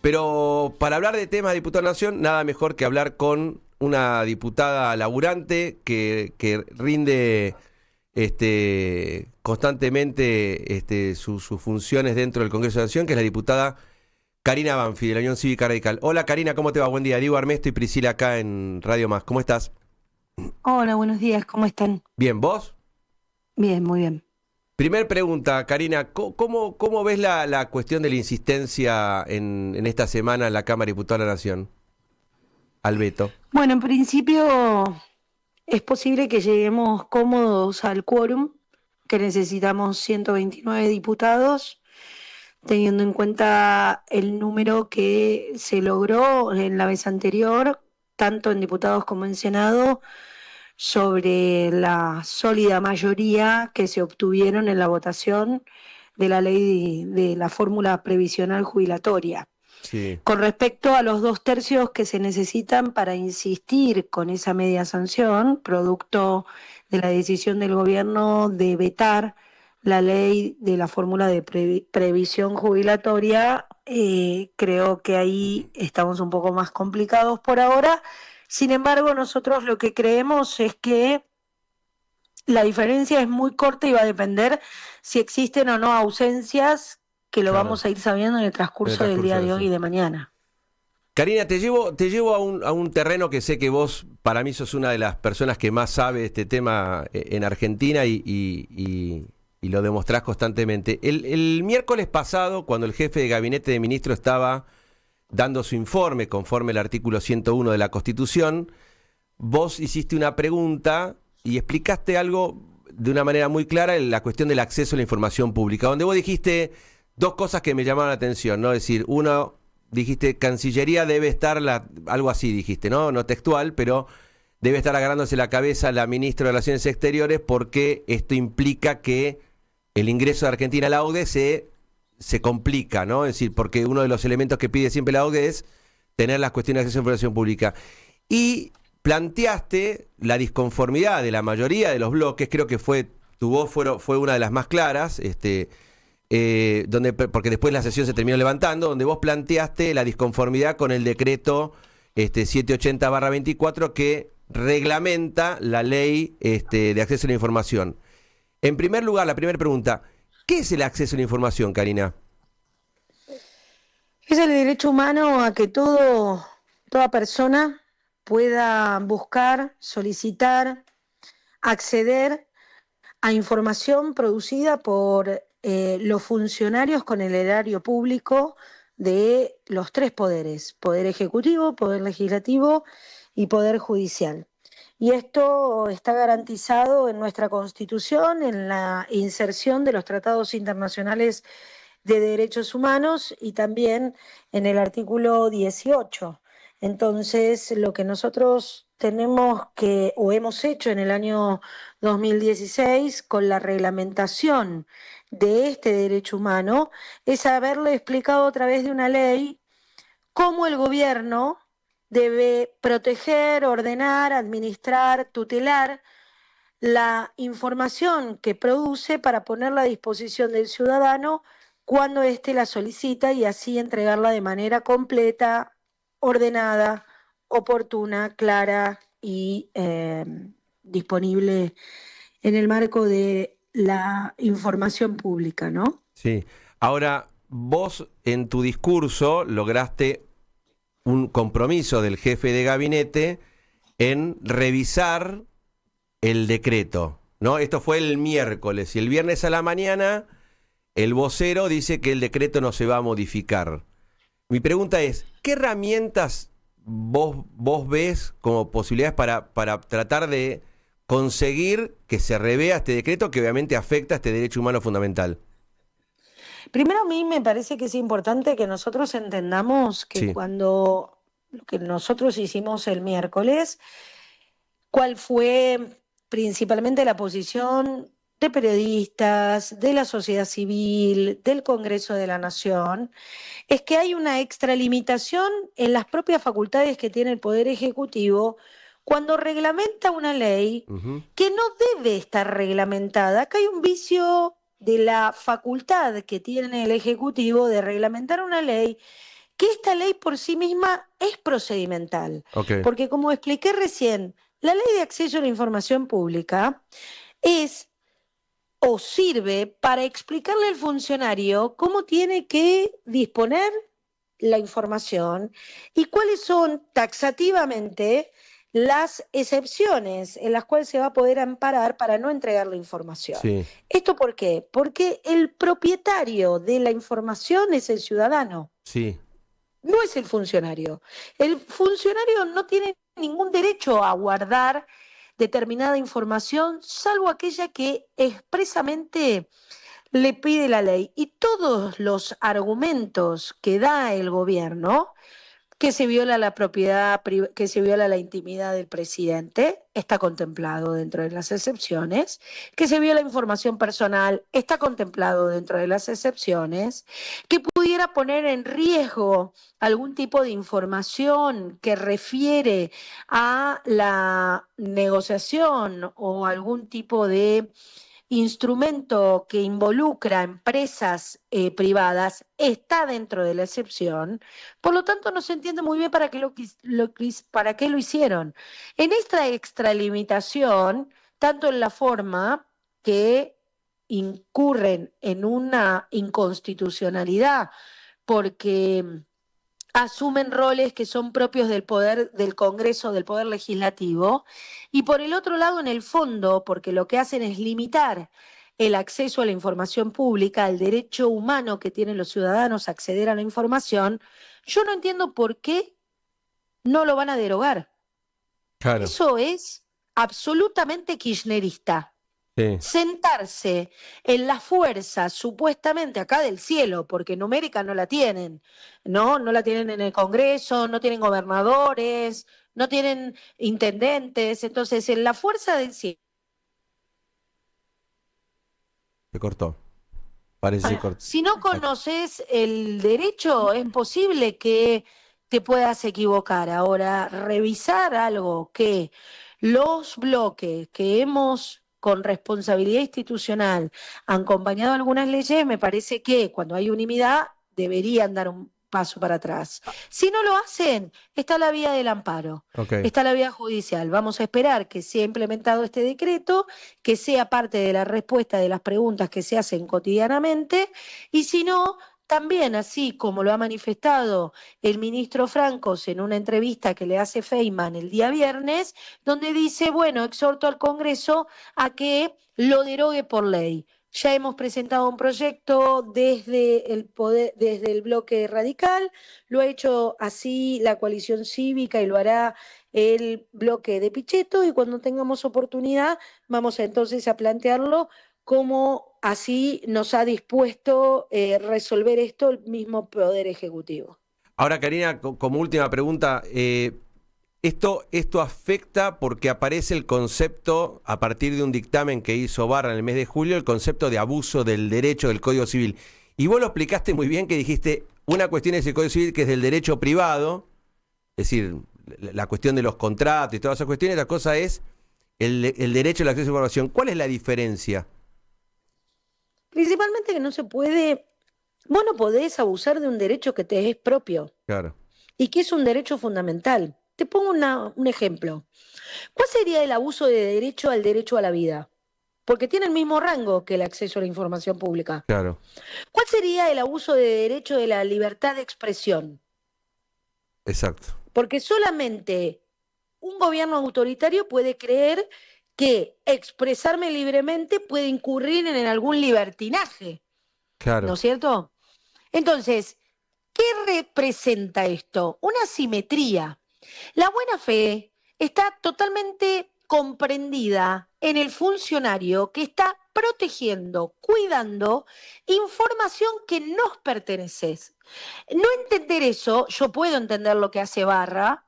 Pero para hablar de temas de diputado de la Nación, nada mejor que hablar con una diputada laburante que rinde constantemente sus funciones dentro del Congreso de la Nación, que es la diputada Karina Banfi, de la Unión Cívica Radical. Hola Karina, ¿cómo te va? Buen día. Diego Armesto y Priscila acá en Radio Más. ¿Cómo estás? Hola, buenos días, ¿cómo están? Bien, ¿vos? Bien, muy bien. Primer pregunta, Karina, ¿cómo ves la cuestión de la insistencia en esta semana en la Cámara de Diputados de la Nación al veto? Bueno, en principio es posible que lleguemos cómodos al quórum, que necesitamos 129 diputados, teniendo en cuenta el número que se logró en la vez anterior, tanto en diputados como en Senado, sobre la sólida mayoría que se obtuvieron en la votación de la ley de la fórmula previsional jubilatoria. Sí. Con respecto a los 2/3 que se necesitan para insistir con esa media sanción, producto de la decisión del gobierno de vetar la ley de la fórmula de previsión jubilatoria, creo que ahí estamos un poco más complicados por ahora. Sin embargo, nosotros lo que creemos es que la diferencia es muy corta y va a depender si existen o no ausencias, que lo Claro, vamos a ir sabiendo en el en el transcurso del transcurso día de de la hoy y sesión. de mañana. Karina, te llevo a un terreno que sé que vos, para mí, sos una de las personas que más sabe de este tema en Argentina y lo demostrás constantemente. El miércoles pasado, cuando el jefe de gabinete de ministros estaba dando su informe conforme el artículo 101 de la Constitución, vos hiciste una pregunta y explicaste algo de una manera muy clara, la cuestión del acceso a la información pública, donde vos dijiste dos cosas que me llamaron la atención, ¿no? Es decir, uno, dijiste, Cancillería debe estar, algo así dijiste, ¿no? No textual, pero debe estar agarrándose la cabeza la ministra de Relaciones Exteriores porque esto implica que el ingreso de Argentina a la OCDE se complica, ¿no? Es decir, porque uno de los elementos que pide siempre la OCDE es tener las cuestiones de acceso a la información pública. Y planteaste la disconformidad de la mayoría de los bloques, creo que tu voz fue una de las más claras, porque después la sesión se terminó levantando, donde vos planteaste la disconformidad con el decreto 780/24 que reglamenta la ley de acceso a la información. En primer lugar, la primera pregunta, ¿qué es el acceso a la información, Karina? Es el derecho humano a que toda persona pueda buscar, solicitar, acceder a información producida por los funcionarios con el erario público de los tres poderes: poder ejecutivo, poder legislativo y poder judicial. Y esto está garantizado en nuestra Constitución, en la inserción de los tratados internacionales de derechos humanos y también en el artículo 18. Entonces, lo que nosotros tenemos que, o hemos hecho en el año 2016 con la reglamentación de este derecho humano, es haberle explicado a través de una ley cómo el gobierno debe proteger, ordenar, administrar, tutelar la información que produce para ponerla a disposición del ciudadano cuando éste la solicita y así entregarla de manera completa, ordenada, oportuna, clara y disponible en el marco de la información pública, ¿no? Sí. Ahora, vos en tu discurso lograste un compromiso del jefe de gabinete en revisar el decreto, ¿no? Esto fue el miércoles y el viernes a la mañana el vocero dice que el decreto no se va a modificar. Mi pregunta es, ¿qué herramientas vos ves como posibilidades para tratar de conseguir que se revea este decreto que obviamente afecta a este derecho humano fundamental? Primero, a mí me parece que es importante que nosotros entendamos que Sí, cuando lo que nosotros hicimos el miércoles, cuál fue principalmente la posición de periodistas, de la sociedad civil, del Congreso de la Nación, es que hay una extralimitación en las propias facultades que tiene el Poder Ejecutivo cuando reglamenta una ley ujú, que no debe estar reglamentada. Acá hay un vicio de la facultad que tiene el Ejecutivo de reglamentar una ley que esta ley por sí misma es procedimental. Ok. Porque como expliqué recién, la ley de acceso a la información pública es o sirve para explicarle al funcionario cómo tiene que disponer la información y cuáles son taxativamente las excepciones en las cuales se va a poder amparar para no entregar la información. Sí, ¿Esto por qué? Porque el propietario de la información es el ciudadano, sí, no es el funcionario. El funcionario no tiene ningún derecho a guardar determinada información, salvo aquella que expresamente le pide la ley. Y todos los argumentos que da el gobierno, que se viola la propiedad, que se viola la intimidad del presidente, está contemplado dentro de las excepciones, que se viola información personal, está contemplado dentro de las excepciones, que pudiera poner en riesgo algún tipo de información que refiere a la negociación o algún tipo de instrumento que involucra a empresas privadas está dentro de la excepción, por lo tanto no se entiende muy bien para qué lo hicieron. En esta extralimitación, tanto en la forma que incurren en una inconstitucionalidad, porque asumen roles que son propios del poder del Congreso, del poder legislativo, y por el otro lado, en el fondo, porque lo que hacen es limitar el acceso a la información pública, el derecho humano que tienen los ciudadanos a acceder a la información, yo no entiendo por qué no lo van a derogar. claro. Eso es absolutamente kirchnerista. Sí. Sentarse en la fuerza supuestamente acá del cielo, porque numérica no la tienen, ¿no? No la tienen en el Congreso, no tienen gobernadores, no tienen intendentes, entonces en la fuerza del cielo. Se cortó. Parece que se cortó. Si no conoces el derecho, es posible que te puedas equivocar. Ahora, revisar algo que los bloques que hemos, con responsabilidad institucional, han acompañado algunas leyes, me parece que cuando hay unanimidad deberían dar un paso para atrás. Si no lo hacen, está la vía del amparo, Ok. está la vía judicial. Vamos a esperar que sea implementado este decreto, que sea parte de la respuesta de las preguntas que se hacen cotidianamente, y si no, también, así como lo ha manifestado el ministro Francos en una entrevista que le hace Feynman el día viernes, donde dice, bueno, exhorto al Congreso a que lo derogue por ley. Ya hemos presentado un proyecto desde el poder, desde el bloque radical, lo ha hecho así la coalición cívica y lo hará el bloque de Pichetto, y cuando tengamos oportunidad vamos entonces a plantearlo como así nos ha dispuesto resolver esto el mismo Poder Ejecutivo. Ahora, Karina, como última pregunta, esto afecta porque aparece el concepto, a partir de un dictamen que hizo Barra en el mes de julio, el concepto de abuso del derecho del Código Civil. Y vos lo explicaste muy bien, que dijiste, una cuestión es el Código Civil, que es del derecho privado, es decir, la cuestión de los contratos y todas esas cuestiones, la cosa es el derecho al acceso a la información. ¿Cuál es la diferencia? Principalmente que no se puede, vos no podés abusar de un derecho que te es propio Claro, y que es un derecho fundamental. Te pongo un ejemplo. ¿Cuál sería el abuso de derecho al derecho a la vida? Porque tiene el mismo rango que el acceso a la información pública. claro, ¿Cuál sería el abuso de derecho de la libertad de expresión? exacto. Porque solamente un gobierno autoritario puede creer que expresarme libremente puede incurrir en algún libertinaje, Claro, ¿no es cierto? Entonces, ¿qué representa esto? Una asimetría. La buena fe está totalmente comprendida en el funcionario que está protegiendo, cuidando información que nos pertenece. No entender eso, yo puedo entender lo que hace Barra,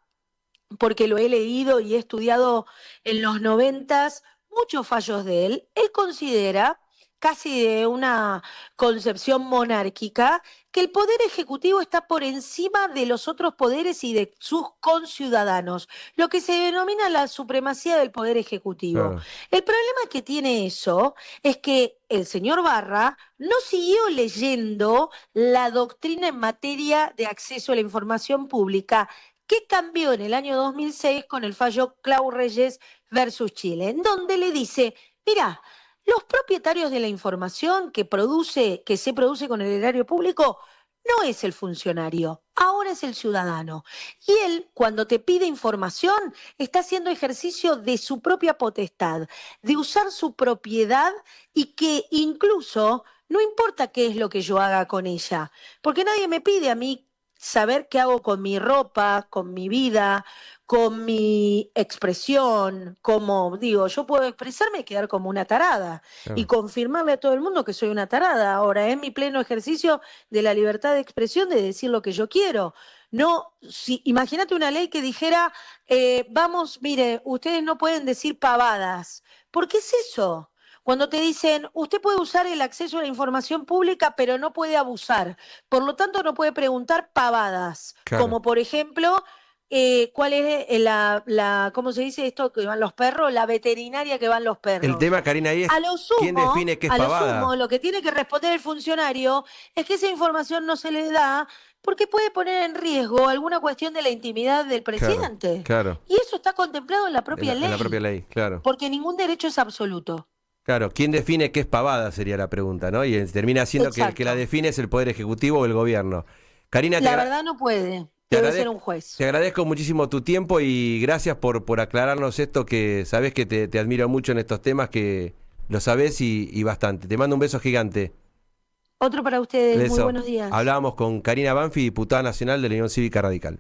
porque lo he leído y he estudiado en los 90 muchos fallos de él. Él considera casi de una concepción monárquica, que el poder ejecutivo está por encima de los otros poderes y de sus conciudadanos, lo que se denomina la supremacía del poder ejecutivo. Claro. El problema que tiene eso es que el señor Barra no siguió leyendo la doctrina en materia de acceso a la información pública que cambió en el año 2006 con el fallo Clau Reyes versus Chile, en donde le dice, mira, los propietarios de la información que se produce con el erario público no es el funcionario, ahora es el ciudadano. Y él, cuando te pide información, está haciendo ejercicio de su propia potestad, de usar su propiedad y que incluso no importa qué es lo que yo haga con ella, porque nadie me pide a mí saber qué hago con mi ropa, con mi vida, con mi expresión, como digo, yo puedo expresarme y quedar como una tarada y Claro. confirmarle a todo el mundo que soy una tarada. Ahora es mi pleno ejercicio de la libertad de expresión de decir lo que yo quiero. No, si, imagínate una ley que dijera, vamos, mire, ustedes no pueden decir pavadas. ¿Por qué es eso? Cuando te dicen, usted puede usar el acceso a la información pública, pero no puede abusar. Por lo tanto, no puede preguntar pavadas, Claro. como por ejemplo, ¿cuál es cómo se dice esto que van los perros? La veterinaria que van los El perros. tema, Karina, ahí es quién define qué es A lo sumo, pavada. lo que tiene que responder el funcionario es que esa información no se le da porque puede poner en riesgo alguna cuestión de la intimidad del Claro, presidente. claro. Y eso está contemplado en la En propia la propia ley, ley, claro. porque ningún derecho es absoluto. Claro, ¿quién define qué es pavada? Sería la pregunta, ¿no? Y termina siendo que el que la Exacto. define es el Poder Ejecutivo o el gobierno. Karina, La verdad no puede, te debe ser agradezco, un juez. te agradezco muchísimo tu tiempo y gracias por aclararnos esto que sabes que te admiro mucho en estos temas, que lo sabés y bastante. Te mando un beso gigante. Otro para ustedes, muy Beso. buenos días. Hablábamos con Karina Banfi, diputada nacional de la Unión Cívica Radical.